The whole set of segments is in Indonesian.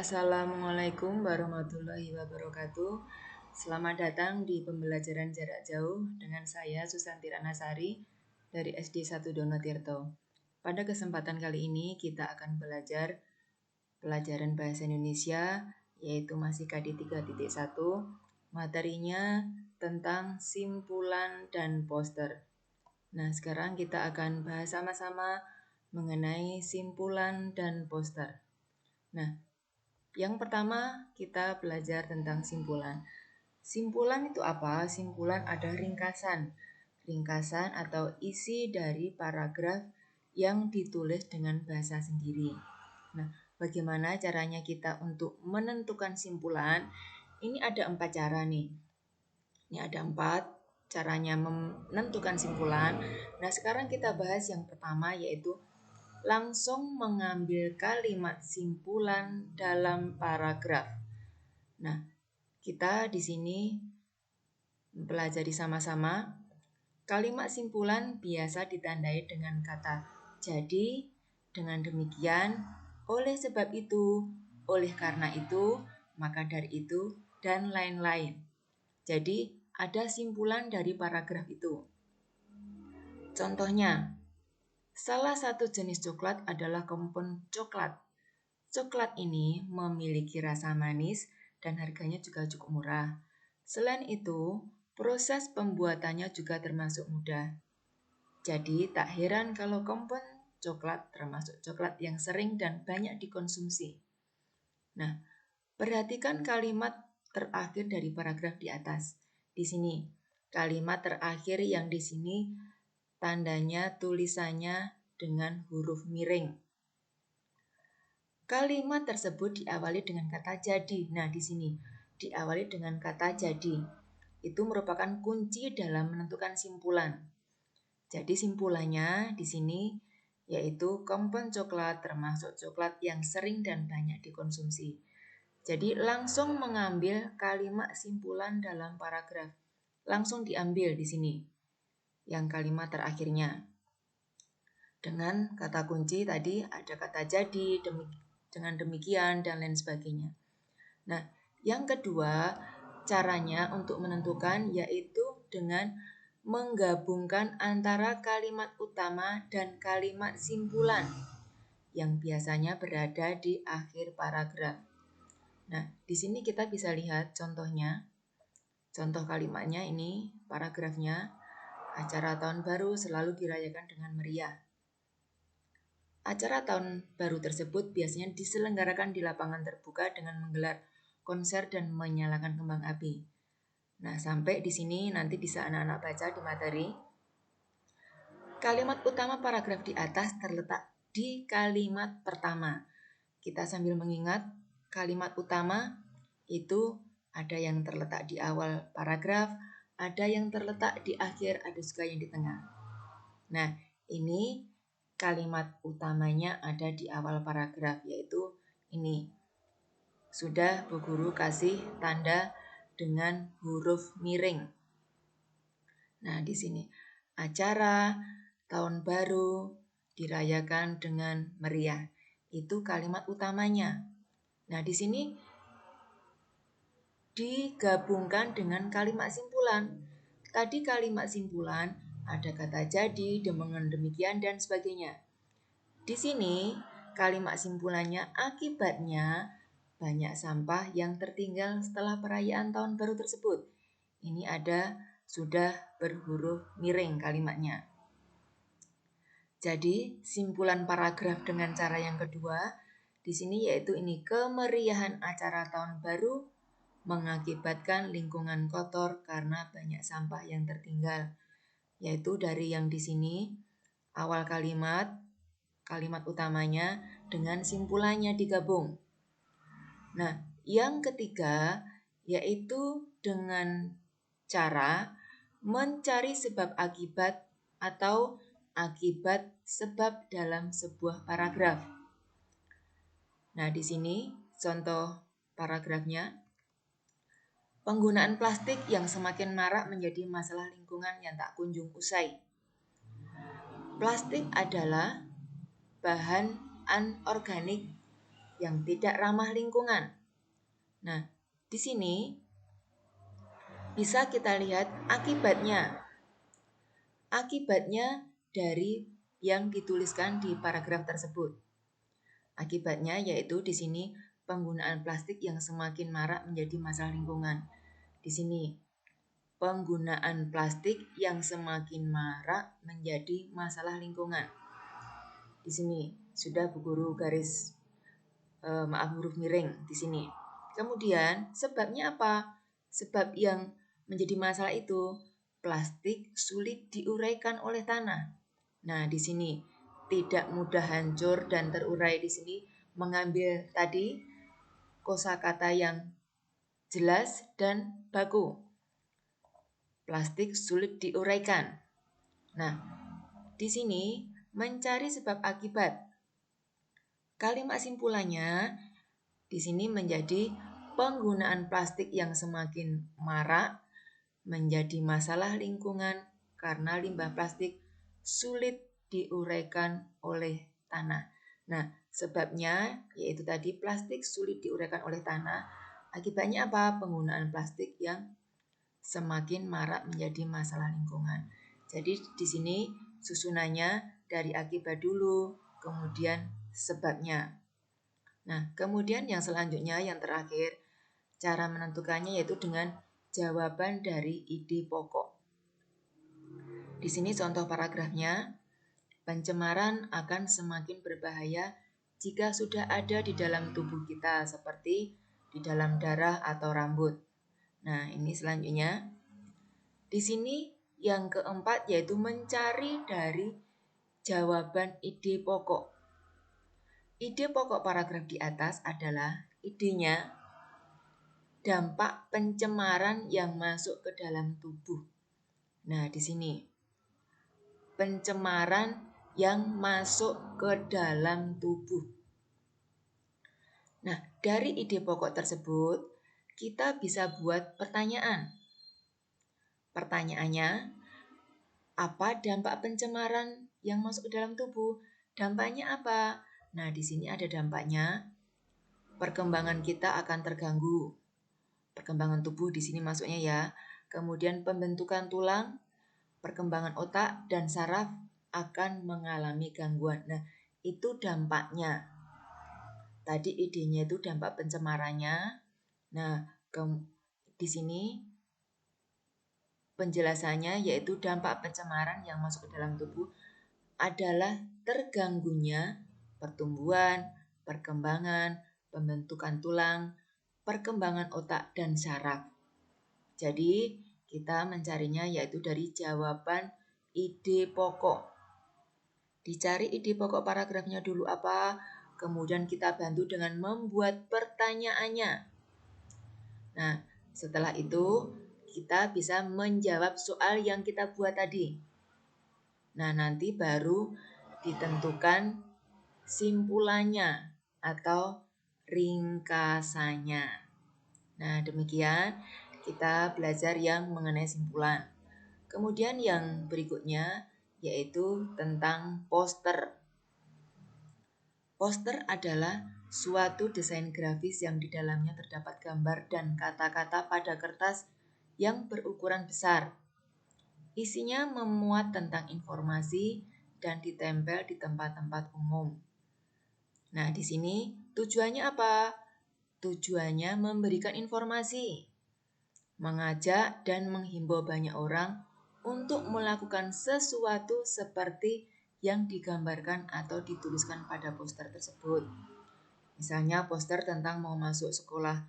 Assalamualaikum warahmatullahi wabarakatuh. Selamat datang di pembelajaran jarak jauh dengan saya Susanti Ratnasari dari SD 1 Donotirto. Pada kesempatan kali ini kita akan belajar pelajaran bahasa Indonesia yaitu masih KD 3.1. Materinya tentang simpulan dan poster. Nah, sekarang kita akan bahas sama-sama mengenai simpulan dan poster. Nah, yang pertama kita belajar tentang simpulan. Simpulan itu apa? Simpulan ada ringkasan. Ringkasan atau isi dari paragraf yang ditulis dengan bahasa sendiri. Nah, bagaimana caranya kita untuk menentukan simpulan? Ini ada 4 cara nih. Ini ada 4 caranya menentukan simpulan. Nah, sekarang kita bahas yang pertama yaitu langsung mengambil kalimat simpulan dalam paragraf. Nah, kita di sini mempelajari sama-sama. Kalimat simpulan biasa ditandai dengan kata jadi, dengan demikian, oleh sebab itu, oleh karena itu, maka dari itu, dan lain-lain. Jadi, ada simpulan dari paragraf itu. Contohnya, salah satu jenis coklat adalah kompon coklat. Coklat ini memiliki rasa manis dan harganya juga cukup murah. Selain itu, proses pembuatannya juga termasuk mudah. Jadi, tak heran kalau kompon coklat termasuk coklat yang sering dan banyak dikonsumsi. Nah, perhatikan kalimat terakhir dari paragraf di atas. Di sini, kalimat terakhir yang di sini tandanya tulisannya dengan huruf miring. Kalimat tersebut diawali dengan kata jadi. Nah, di sini diawali dengan kata jadi. Itu merupakan kunci dalam menentukan simpulan. Jadi simpulannya di sini yaitu kompon coklat termasuk coklat yang sering dan banyak dikonsumsi. Jadi langsung mengambil kalimat simpulan dalam paragraf. Langsung diambil di sini. Yang kalimat terakhirnya. Dengan kata kunci tadi ada kata jadi, dengan demikian, dan lain sebagainya. Nah, yang kedua, caranya untuk menentukan yaitu dengan menggabungkan antara kalimat utama dan kalimat simpulan yang biasanya berada di akhir paragraf. Nah, di sini kita bisa lihat contohnya. Contoh kalimatnya ini, paragrafnya, acara tahun baru selalu dirayakan dengan meriah. Acara tahun baru tersebut biasanya diselenggarakan di lapangan terbuka dengan menggelar konser dan menyalakan kembang api. Nah, sampai di sini nanti bisa anak-anak baca di materi. Kalimat utama paragraf di atas terletak di kalimat pertama. Kita sambil mengingat kalimat utama itu ada yang terletak di awal paragraf, ada yang terletak di akhir, ada juga yang di tengah. Nah, ini kalimat utamanya ada di awal paragraf, yaitu ini. Sudah Bu Guru kasih tanda dengan huruf miring. Nah, di sini acara tahun baru dirayakan dengan meriah. Itu kalimat utamanya. Nah, di sini digabungkan dengan kalimat simpulan. Tadi kalimat simpulan ada kata jadi, dengan demikian, dan sebagainya. Di sini kalimat simpulannya akibatnya banyak sampah yang tertinggal setelah perayaan tahun baru tersebut. Ini ada sudah berhuruf miring kalimatnya. Jadi simpulan paragraf dengan cara yang kedua di sini yaitu ini kemeriahan acara tahun baru mengakibatkan lingkungan kotor karena banyak sampah yang tertinggal. Yaitu dari yang di sini awal kalimat utamanya dengan simpulannya digabung. Nah, yang ketiga yaitu dengan cara mencari sebab akibat atau akibat sebab dalam sebuah paragraf. Nah, di sini contoh paragrafnya. Penggunaan plastik yang semakin marak menjadi masalah lingkungan yang tak kunjung usai. Plastik adalah bahan anorganik yang tidak ramah lingkungan. Nah, di sini bisa kita lihat akibatnya. Akibatnya dari yang dituliskan di paragraf tersebut. Akibatnya yaitu di sini penggunaan plastik yang semakin marak menjadi masalah lingkungan. Di sini penggunaan plastik yang semakin marak menjadi masalah lingkungan. Di sini sudah Bu Guru garis huruf miring di sini. Kemudian sebabnya apa? Sebab yang menjadi masalah itu plastik sulit diuraikan oleh tanah. Nah, di sini tidak mudah hancur dan terurai. Di sini mengambil tadi kosakata yang jelas dan baku. Plastik sulit diuraikan. Nah, di sini mencari sebab akibat. Kalimat simpulannya di sini menjadi penggunaan plastik yang semakin marak menjadi masalah lingkungan karena limbah plastik sulit diuraikan oleh tanah. Nah, sebabnya yaitu tadi plastik sulit diuraikan oleh tanah. Akibatnya apa? Penggunaan plastik yang semakin marak menjadi masalah lingkungan. Jadi di sini susunannya dari akibat dulu, kemudian sebabnya. Nah, kemudian yang selanjutnya yang terakhir, cara menentukannya yaitu dengan jawaban dari ide pokok. Di sini contoh paragrafnya, pencemaran akan semakin berbahaya jika sudah ada di dalam tubuh kita seperti di dalam darah atau rambut. Nah, ini selanjutnya. Di sini yang keempat yaitu mencari dari jawaban ide pokok. Ide pokok paragraf di atas adalah idenya dampak pencemaran yang masuk ke dalam tubuh. Nah, di sini pencemaran yang masuk ke dalam tubuh. Nah, dari ide pokok tersebut kita bisa buat pertanyaan. Pertanyaannya, apa dampak pencemaran yang masuk ke dalam tubuh? Dampaknya apa? Nah, di sini ada dampaknya. Perkembangan kita akan terganggu. Perkembangan tubuh di sini masuknya ya. Kemudian pembentukan tulang, perkembangan otak dan saraf akan mengalami gangguan. Nah, itu dampaknya. Tadi idenya itu dampak pencemarannya. Nah, di sini penjelasannya yaitu dampak pencemaran yang masuk ke dalam tubuh adalah terganggunya pertumbuhan, perkembangan, pembentukan tulang, perkembangan otak dan saraf. Jadi, kita mencarinya yaitu dari jawaban ide pokok. Dicari ide pokok paragrafnya dulu apa, kemudian kita bantu dengan membuat pertanyaannya. Nah, setelah itu kita bisa menjawab soal yang kita buat tadi. Nah, nanti baru ditentukan simpulannya atau ringkasannya. Nah, demikian kita belajar yang mengenai simpulan. Kemudian yang berikutnya yaitu tentang poster. Poster adalah suatu desain grafis yang di dalamnya terdapat gambar dan kata-kata pada kertas yang berukuran besar. Isinya memuat tentang informasi dan ditempel di tempat-tempat umum. Nah, di sini tujuannya apa? Tujuannya memberikan informasi, mengajak dan menghimbau banyak orang untuk melakukan sesuatu seperti yang digambarkan atau dituliskan pada poster tersebut. Misalnya poster tentang mau masuk sekolah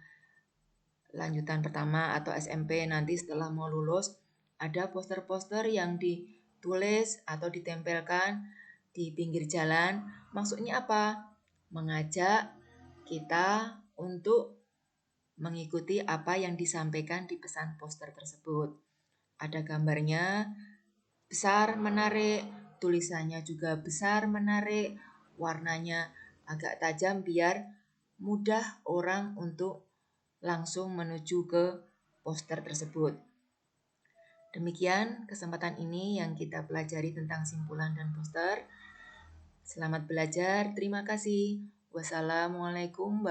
lanjutan pertama atau SMP, nanti setelah mau lulus ada poster-poster yang ditulis atau ditempelkan di pinggir jalan. Maksudnya apa? Mengajak kita untuk mengikuti apa yang disampaikan di pesan poster tersebut. Ada gambarnya besar menarik, tulisannya juga besar menarik, warnanya agak tajam biar mudah orang untuk langsung menuju ke poster tersebut. Demikian kesempatan ini yang kita pelajari tentang simpulan dan poster. Selamat belajar, terima kasih. Wassalamualaikum warahmatullahi